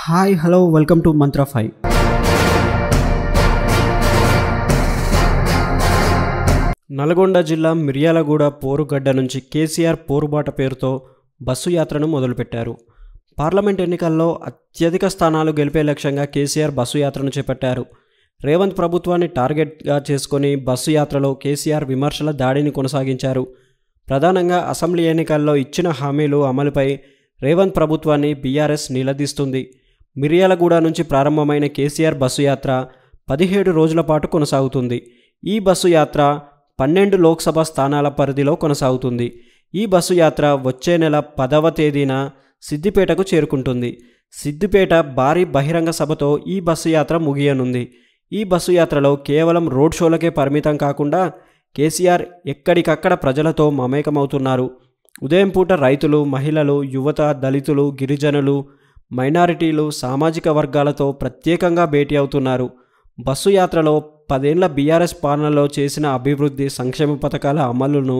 Hi hello welcome to మంత్ర 5. నల్గొండ జిల్లా మిర్యాలగూడ పోరుగడ్డ నుంచి కేసీఆర్ పోరుబాట పేరుతో బస్సు యాత్రను మొదలుపెట్టారు. పార్లమెంట్ ఎన్నికల్లో అత్యధిక స్థానాలు గెలిపే లక్ష్యంగా కేసీఆర్ బస్సు యాత్రను చేపట్టారు. రేవంత్ ప్రభుత్వాన్ని టార్గెట్గా చేసుకొని బస్సు యాత్రలో కేసీఆర్ విమర్శల దాడిని కొనసాగించారు. ప్రధానంగా అసెంబ్లీ ఎన్నికల్లో ఇచ్చిన హామీలు అమలుపై రేవంత్ ప్రభుత్వాన్ని బీఆర్ఎస్ నిలదీస్తుంది. మిర్యాలగూడ నుంచి ప్రారంభమైన కేసీఆర్ బస్సు యాత్ర 17 రోజుల పాటు కొనసాగుతుంది. ఈ బస్సు యాత్ర 12 లోక్సభ స్థానాల పరిధిలో కొనసాగుతుంది. ఈ బస్సు యాత్ర వచ్చే నెల 10వ తేదీన సిద్దిపేటకు చేరుకుంటుంది. సిద్దిపేట భారీ బహిరంగ సభతో ఈ బస్సు యాత్ర ముగియనుంది. ఈ బస్సు యాత్రలో కేవలం రోడ్ షోలకే పరిమితం కాకుండా కేసీఆర్ ఎక్కడికక్కడ ప్రజలతో మమేకమవుతున్నారు. ఉదయం పూట రైతులు, మహిళలు, యువత, దళితులు, గిరిజనులు, మైనారిటీలు, సామాజిక వర్గాలతో ప్రత్యేకంగా భేటీ అవుతున్నారు. బస్సు యాత్రలో 10 ఏళ్ల బీఆర్ఎస్ పాలనలో చేసిన అభివృద్ధి, సంక్షేమ పథకాల అమలును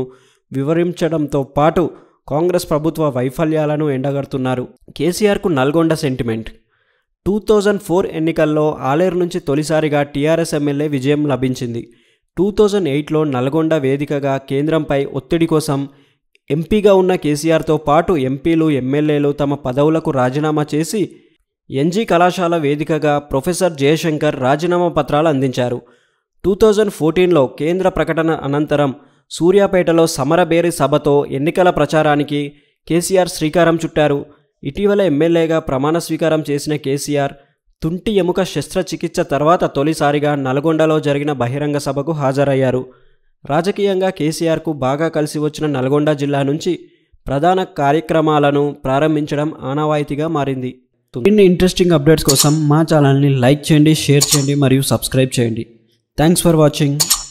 వివరించడంతో పాటు కాంగ్రెస్ ప్రభుత్వ వైఫల్యాలను ఎండగడుతున్నారు. కేసీఆర్కు నల్గొండ సెంటిమెంట్. 2004 ఎన్నికల్లో ఆలేరు నుంచి తొలిసారిగా టీఆర్ఎస్ ఎమ్మెల్యే విజయం లభించింది. 2008లో నల్గొండ వేదికగా కేంద్రంపై ఒత్తిడి కోసం ఎంపీగా ఉన్న కేసీఆర్తో పాటు ఎంపీలు, ఎమ్మెల్యేలు తమ పదవులకు రాజీనామా చేసి ఎన్జీ కళాశాల వేదికగా ప్రొఫెసర్ జయశంకర్ రాజీనామా పత్రాలు అందించారు. 2014లో కేంద్ర ప్రకటన అనంతరం సూర్యాపేటలో సమరబేరి సభతో ఎన్నికల ప్రచారానికి కేసీఆర్ శ్రీకారం చుట్టారు. ఇటీవల ఎమ్మెల్యేగా ప్రమాణ స్వీకారం చేసిన కేసీఆర్ తుంటి ఎముక శస్త్రచికిత్స తర్వాత తొలిసారిగా నల్గొండలో జరిగిన బహిరంగ సభకు హాజరయ్యారు. రాజకీయంగా కేసీఆర్కు బాగా కలిసి వచ్చిన నల్గొండ జిల్లా నుంచి ప్రధాన కార్యక్రమాలను ప్రారంభించడం ఆనవాయితీగా మారింది. ఇన్ని ఇంట్రెస్టింగ్ అప్డేట్స్ కోసం మా ఛానల్ని లైక్ చేయండి, షేర్ చేయండి మరియు సబ్స్క్రైబ్ చేయండి. Thanks for watching.